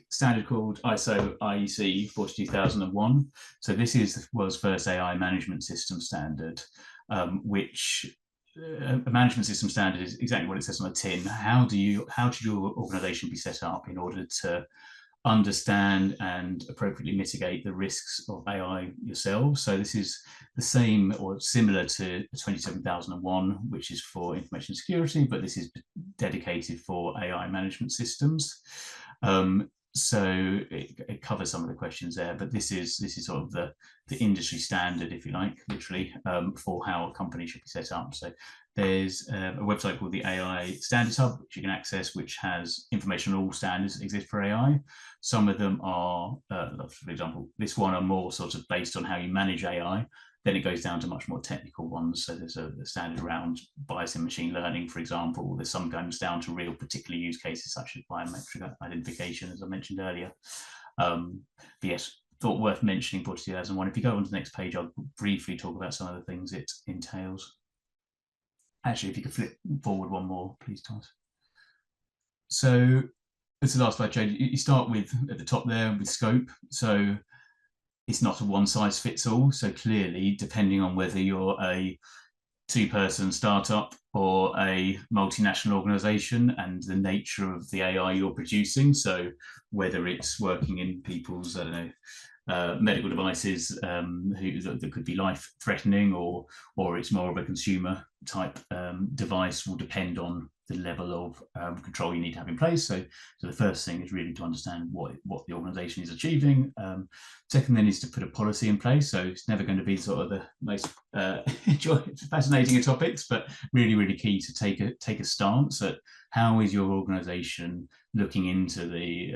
standard called ISO IEC 42001. So this is the world's first AI management system standard, which a management system standard is exactly what it says on the tin. How should your organization be set up in order to understand and appropriately mitigate the risks of AI yourselves? So this is the same or similar to 27001, which is for information security, but this is dedicated for AI management systems. So it covers some of the questions there, but this is sort of the industry standard, if you like, literally, for how a company should be set up. So there's a website called the AI Standards Hub, which you can access, which has information on all standards that exist for AI. Some of them are, for example, this one are more sort of based on how you manage AI. Then it goes down to much more technical ones. So there's a standard around bias in machine learning, for example. There's some comes down to real particular use cases such as biometric identification, as I mentioned earlier. But yes, thought worth mentioning for 2001. If you go on to the next page, I'll briefly talk about some of the things it entails. Actually, if you could flip forward one more, please, Thomas. So this is the last slide, Jade. You start with, at the top there, with scope. So it's not a one size fits all. So clearly, depending on whether you're a 2-person startup or a multinational organization and the nature of the AI you're producing, so whether it's working in people's, I don't know, medical devices that could be life-threatening, or it's more of a consumer type device, will depend on the level of control you need to have in place. So the first thing is really to understand what the organization is achieving. Second then is to put a policy in place. So it's never going to be sort of the most fascinating of topics, but really, really key to take a stance at how is your organization looking into the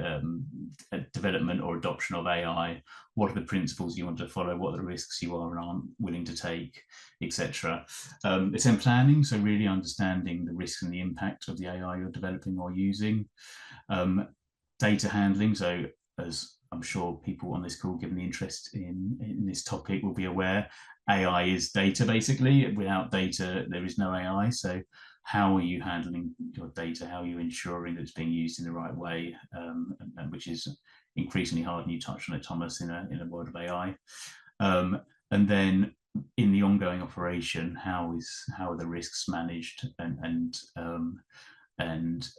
development or adoption of AI. What are the principles you want to follow? What are the risks you are and aren't willing to take, etc. It's in planning, so really understanding the risks and the impact of the AI you're developing or using. Data handling, so as I'm sure people on this call, given the interest in this topic, will be aware, AI is data basically. Without data, there is no AI. So how are you handling your data? How are you ensuring that it's being used in the right way? And which is increasingly hard, and you touched on it, Thomas, in a world of AI. And then in the ongoing operation, how are the risks managed and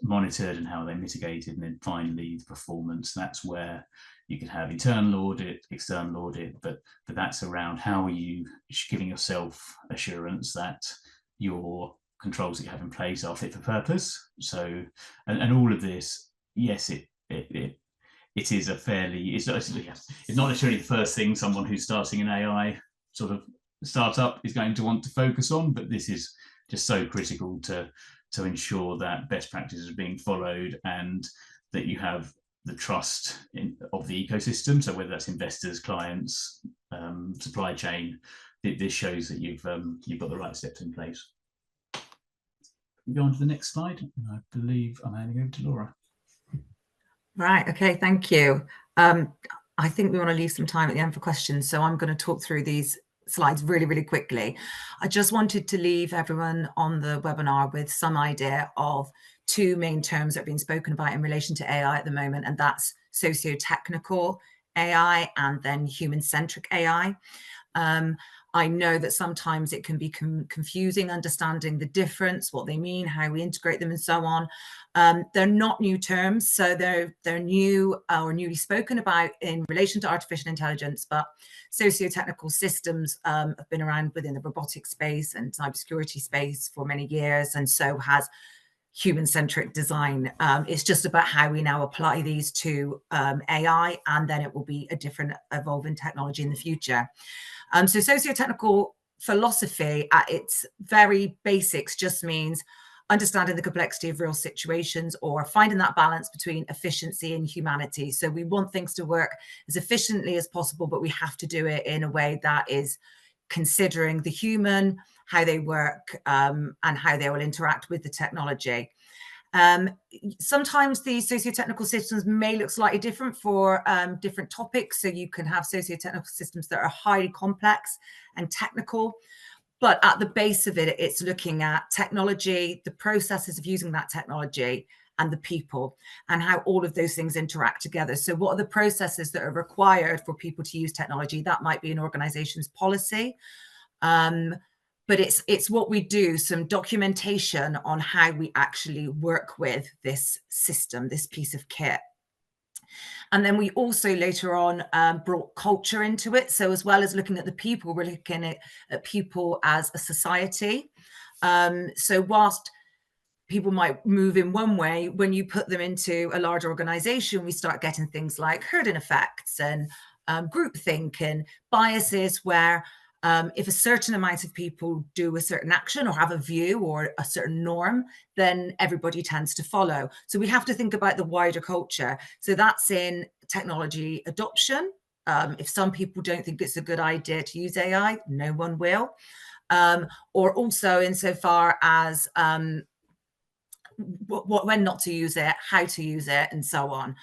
monitored, and how are they mitigated? And then finally, the performance. That's where you can have internal audit, external audit, but that's around how are you giving yourself assurance that your controls that you have in place are fit for purpose. So, and all of this, yes, it is a fairly, it's not necessarily the first thing someone who's starting an AI sort of startup is going to want to focus on, but this is just so critical to ensure that best practices are being followed and that you have the trust of the ecosystem. So whether that's investors, clients, supply chain, this shows that you've got the right steps in place. Go on to the next slide. I believe I'm handing over to Laura. Right. Okay. Thank you. I think we want to leave some time at the end for questions, so I'm going to talk through these slides really, really quickly. I just wanted to leave everyone on the webinar with some idea of 2 main terms that are being spoken about in relation to AI at the moment, and that's socio-technical AI and then human-centric AI. I know that sometimes it can be confusing understanding the difference, what they mean, how we integrate them, and so on. They're not new terms, so they're new or newly spoken about in relation to artificial intelligence, but socio-technical systems have been around within the robotic space and cybersecurity space for many years, and so has human-centric design. It's just about how we now apply these to AI, and then it will be a different evolving technology in the future. So socio-technical philosophy at its very basics just means understanding the complexity of real situations, or finding that balance between efficiency and humanity. So we want things to work as efficiently as possible, but we have to do it in a way that is considering the human, how they work, and how they will interact with the technology. Sometimes these socio-technical systems may look slightly different for different topics. So you can have socio-technical systems that are highly complex and technical, but at the base of it, it's looking at technology, the processes of using that technology, and the people, and how all of those things interact together. So what are the processes that are required for people to use technology? That might be an organization's policy. But it's what we do, some documentation on how we actually work with this system, this piece of kit. And then we also later on brought culture into it. So as well as looking at the people, we're looking at people as a society. So whilst people might move in one way, when you put them into a large organization, we start getting things like herding effects and groupthink and biases where if a certain amount of people do a certain action or have a view or a certain norm, then everybody tends to follow. So we have to think about the wider culture. So that's in technology adoption. If some people don't think it's a good idea to use AI, no one will. Or also insofar as when not to use it, how to use it, and so on.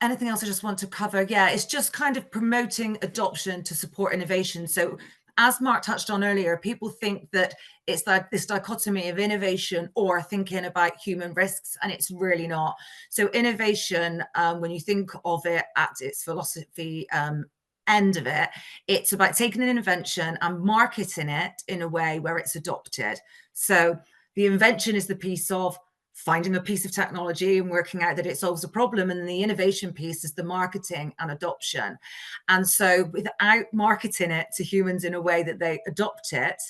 Anything else I just want to cover? Yeah, it's just kind of promoting adoption to support innovation. So as Mark touched on earlier, people think that it's like this dichotomy of innovation or thinking about human risks, and it's really not. So innovation, when you think of it at its philosophy end of it, it's about taking an invention and marketing it in a way where it's adopted. So the invention is the piece of finding a piece of technology and working out that it solves a problem. And the innovation piece is the marketing and adoption. And so without marketing it to humans in a way that they adopt it,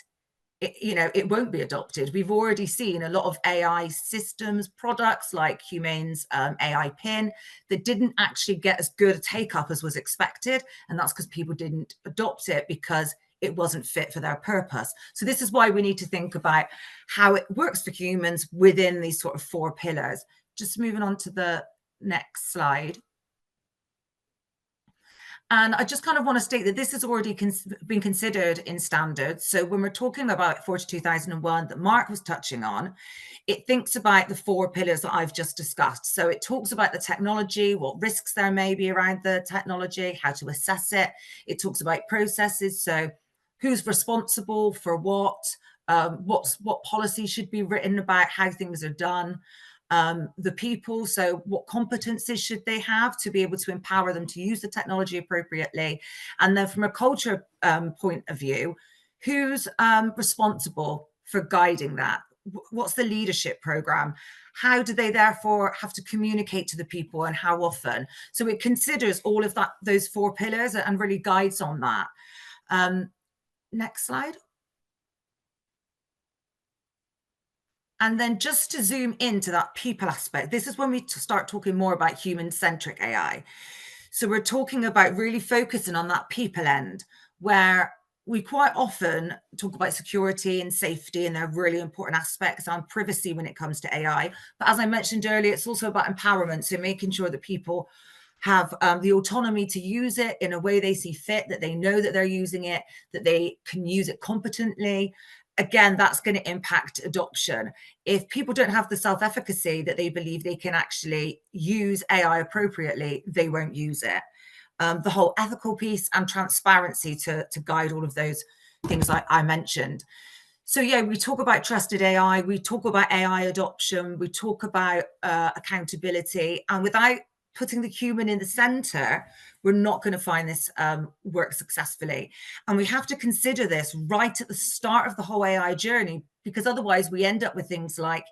it won't be adopted. We've already seen a lot of AI systems, products like Humane's AI pin that didn't actually get as good a take up as was expected. And that's because people didn't adopt it because it wasn't fit for their purpose. So this is why we need to think about how it works for humans within these sort of 4 pillars. Just moving on to the next slide. And I just kind of want to state that this has already been considered in standards. So when we're talking about 42001 that Mark was touching on, it thinks about the 4 pillars that I've just discussed. So it talks about the technology, what risks there may be around the technology, how to assess it. It talks about processes. So who's responsible for what policy should be written about how things are done, the people, so what competencies should they have to be able to empower them to use the technology appropriately, and then from a culture point of view, who's responsible for guiding that? What's the leadership program? How do they therefore have to communicate to the people and how often? So it considers all of that, those 4 pillars, and really guides on that. Next slide. And then just to zoom into that people aspect, this is when we start talking more about human-centric AI. So we're talking about really focusing on that people end, where we quite often talk about security and safety, and they're really important aspects, and privacy when it comes to AI. But as I mentioned earlier, it's also about empowerment. So making sure that people have the autonomy to use it in a way they see fit, that they know that they're using it, that they can use it competently. Again, that's going to impact adoption. If people don't have the self-efficacy that they believe they can actually use AI appropriately, they won't use it. The whole ethical piece and transparency to guide all of those things I mentioned. So yeah, we talk about trusted AI, we talk about AI adoption, we talk about accountability, and without putting the human in the center, we're not going to find this work successfully. And we have to consider this right at the start of the whole AI journey, because otherwise we end up with things like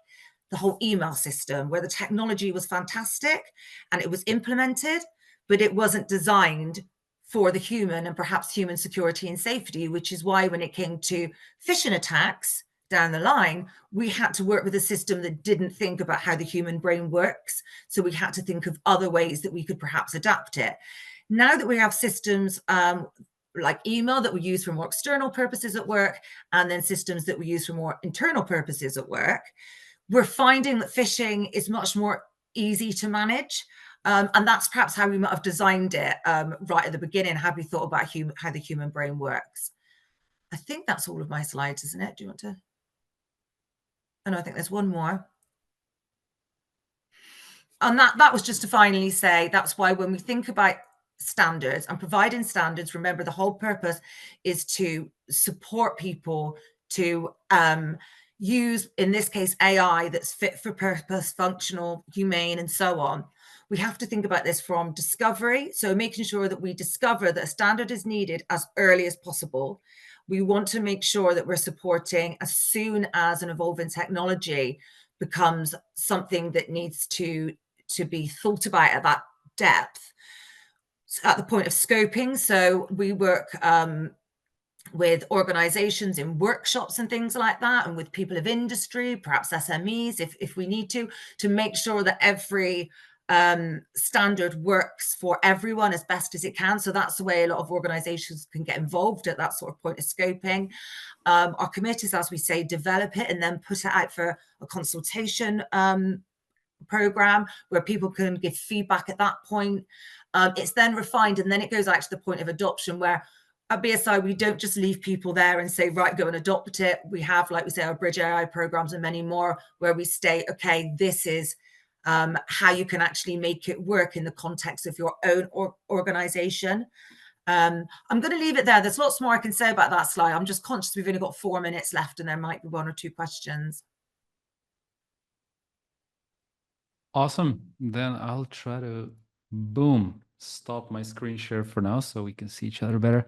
the whole email system, where the technology was fantastic and it was implemented, but it wasn't designed for the human and perhaps human security and safety, which is why when it came to phishing attacks down the line, we had to work with a system that didn't think about how the human brain works. So we had to think of other ways that we could perhaps adapt it. Now that we have systems like email that we use for more external purposes at work, and then systems that we use for more internal purposes at work, we're finding that phishing is much more easy to manage. And that's perhaps how we might have designed it right at the beginning, how we thought about how the human brain works. I think that's all of my slides, isn't it? Do you want to? And I think there's one more. And that was just to finally say, that's why when we think about standards and providing standards, remember the whole purpose is to support people to use, in this case, AI that's fit for purpose, functional, humane, and so on. We have to think about this from discovery. So making sure that we discover that a standard is needed as early as possible. We want to make sure that we're supporting as soon as an evolving technology becomes something that needs to be thought about at that depth, at the point of scoping. So we work with organizations in workshops and things like that, and with people of industry, perhaps SMEs, if we need to make sure that every standard works for everyone as best as it can. So that's the way a lot of organizations can get involved at that sort of point of scoping. Our committees, as we say, develop it and then put it out for a consultation program where people can give feedback at that point. It's then refined, and then it goes out to the point of adoption, where at BSI, we don't just leave people there and say, right, go and adopt it. We have, like we say, our Bridge AI programs and many more where we state, okay, this is how you can actually make it work in the context of your own organization. I'm going to leave it there. There's lots more I can say about that slide. I'm just conscious we've only got 4 minutes left and there might be 1 or 2 questions. Awesome. Then I'll try to, stop my screen share for now so we can see each other better.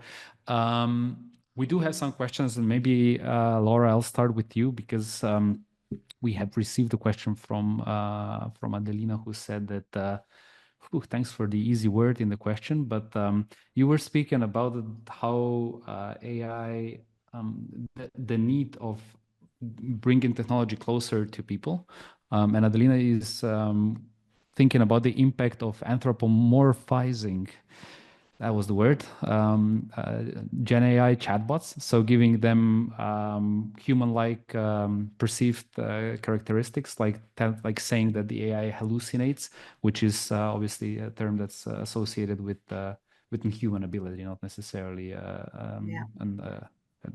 We do have some questions, and maybe Laura, I'll start with you because we have received a question from Adelina, who said that, thanks for the easy word in the question, but you were speaking about how AI, the need of bringing technology closer to people. And Adelina is thinking about the impact of anthropomorphizing, that was the word, Gen AI chatbots. So giving them human-like perceived characteristics, like saying that the AI hallucinates, which is obviously a term that's associated with human ability, not necessarily a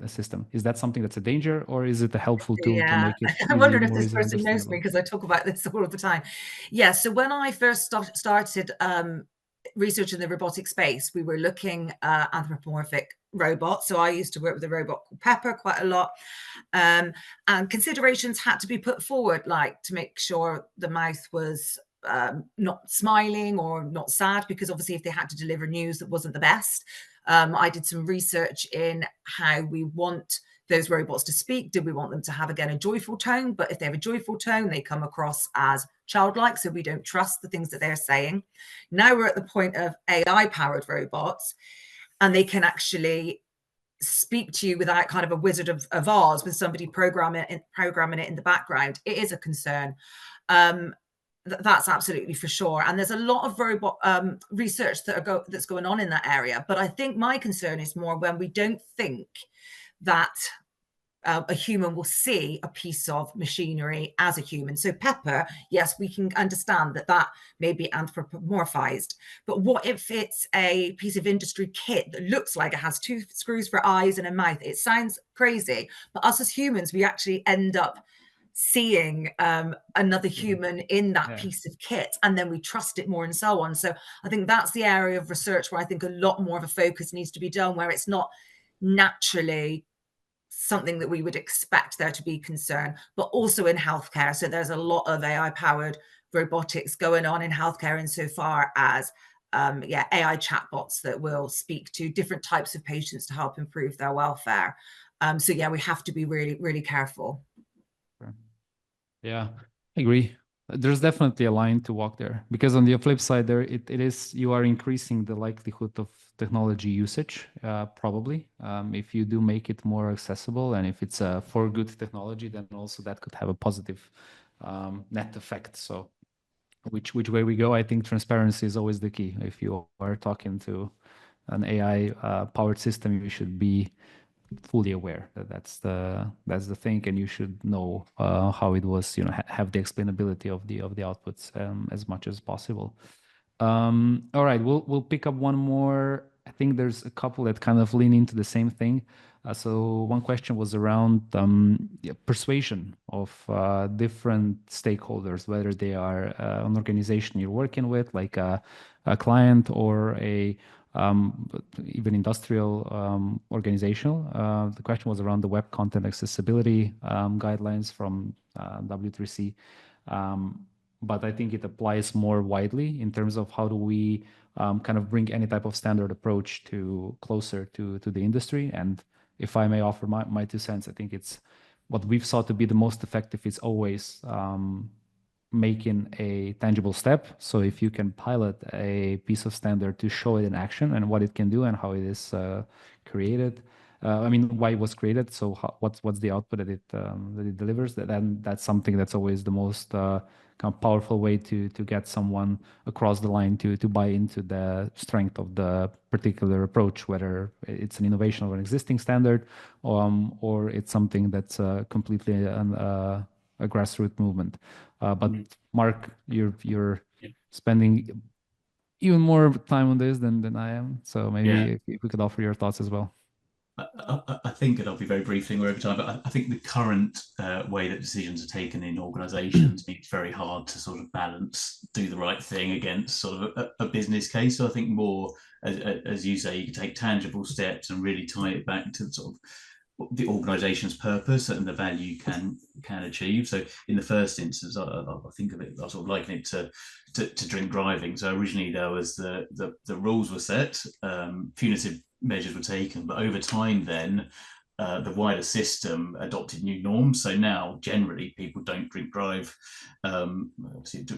system. Is that something that's a danger, or is it a helpful tool to make it I'm wondering if more this easily person knows me because I talk about this all of the time. Yeah, so when I first started researching the robotic space, we were looking at anthropomorphic robots. So I used to work with a robot called Pepper quite a lot. And considerations had to be put forward, like to make sure the mouth was not smiling or not sad, because obviously if they had to deliver news that wasn't the best. I did some research in how we want those robots to speak. Do we want them to have, again, a joyful tone? But if they have a joyful tone, they come across as childlike, so we don't trust the things that they're saying. Now we're at the point of AI-powered robots, and they can actually speak to you without kind of a Wizard of Oz with somebody programming it in the background. It is a concern. That's absolutely for sure. And there's a lot of robot research that's going on in that area. But I think my concern is more when we don't think that a human will see a piece of machinery as a human. So Pepper, yes, we can understand that may be anthropomorphized. But what if it's a piece of industry kit that looks like it has 2 screws for eyes and a mouth? It sounds crazy. But us as humans, we actually end up seeing another human in that piece of kit, and then we trust it more and so on. So I think that's the area of research where I think a lot more of a focus needs to be done, where it's not naturally something that we would expect there to be concern, but also in healthcare. So there's a lot of AI-powered robotics going on in healthcare insofar as AI chatbots that will speak to different types of patients to help improve their welfare. So yeah, we have to be really, really careful. Yeah, I agree. There's definitely a line to walk there, because on the flip side, there it is, you are increasing the likelihood of technology usage, probably. If you do make it more accessible, and if it's for good technology, then also that could have a positive net effect. So which way we go, I think transparency is always the key. If you are talking to an AI powered system, you should be fully aware that that's the thing, and you should know how it was, have the explainability of the outputs as much as possible. All right, we'll pick up one more. I think there's a couple that kind of lean into the same thing. So one question was around persuasion of different stakeholders, whether they are an organization you're working with, like a client, or a even industrial organizational. The question was around the web content accessibility guidelines from W3C. But I think it applies more widely in terms of how do we kind of bring any type of standard approach to closer to the industry. And if I may offer my 2 cents, I think it's what we've sought to be the most effective is always making a tangible step. So if you can pilot a piece of standard to show it in action and what it can do and how it is created, I mean, why it was created. So what's the output that it delivers? Then that's something that's always the most kind of powerful way to get someone across the line to buy into the strength of the particular approach, whether it's an innovation of an existing standard, or it's something that's completely a grassroots movement. But Mark, you're spending even more time on this than I am. So maybe if we could offer your thoughts as well. I think, and I'll be very brief thing over time, but I think the current way that decisions are taken in organizations makes it very hard to sort of balance, do the right thing against sort of a business case. So I think more, as you say, you can take tangible steps and really tie it back to sort of the organization's purpose and the value can achieve. So in the first instance, I think of it, I sort of liken it to drink driving. So originally there was the rules were set, punitive measures were taken, but over time then the wider system adopted new norms. So now generally people don't drink drive. Obviously it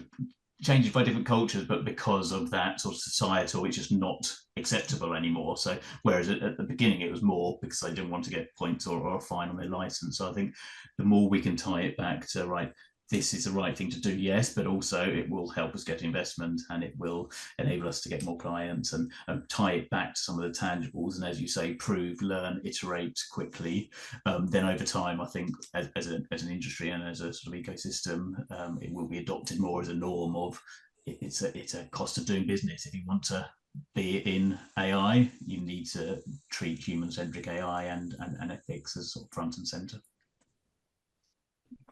changes by different cultures, but because of that sort of societal, it's just not acceptable anymore. So whereas at the beginning it was more because they didn't want to get points or a fine on their license. So I think the more we can tie it back to, right, this is the right thing to do, yes, but also it will help us get investment and it will enable us to get more clients and tie it back to some of the tangibles. And as you say, prove, learn, iterate quickly. Then over time, I think as an industry and as a sort of ecosystem, it will be adopted more as a norm of it's a cost of doing business. If you want to be in AI, you need to treat human-centric AI and ethics as sort of front and center.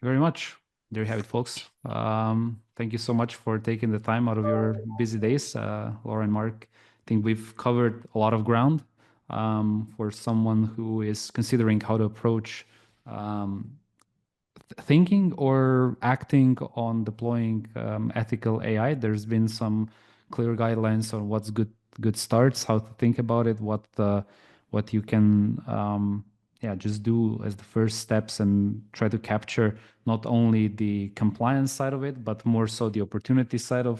Very much. There you have it, folks. Thank you so much for taking the time out of your busy days, Laura and Mark. I think we've covered a lot of ground for someone who is considering how to approach thinking or acting on deploying ethical AI. There's been some clear guidelines on what's good starts, how to think about it, what you can just do as the first steps and try to capture not only the compliance side of it, but more so the opportunity side of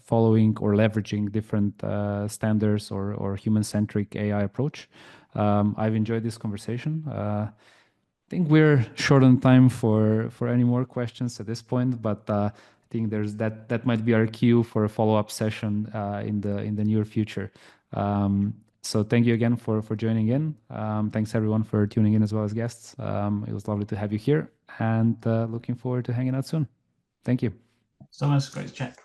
following or leveraging different standards or human-centric AI approach. I've enjoyed this conversation. I think we're short on time for any more questions at this point, but I think there's that might be our cue for a follow-up session in the near future. So thank you again for joining in. Thanks everyone for tuning in as well as guests. It was lovely to have you here and looking forward to hanging out soon. Thank you. So much, great to chat.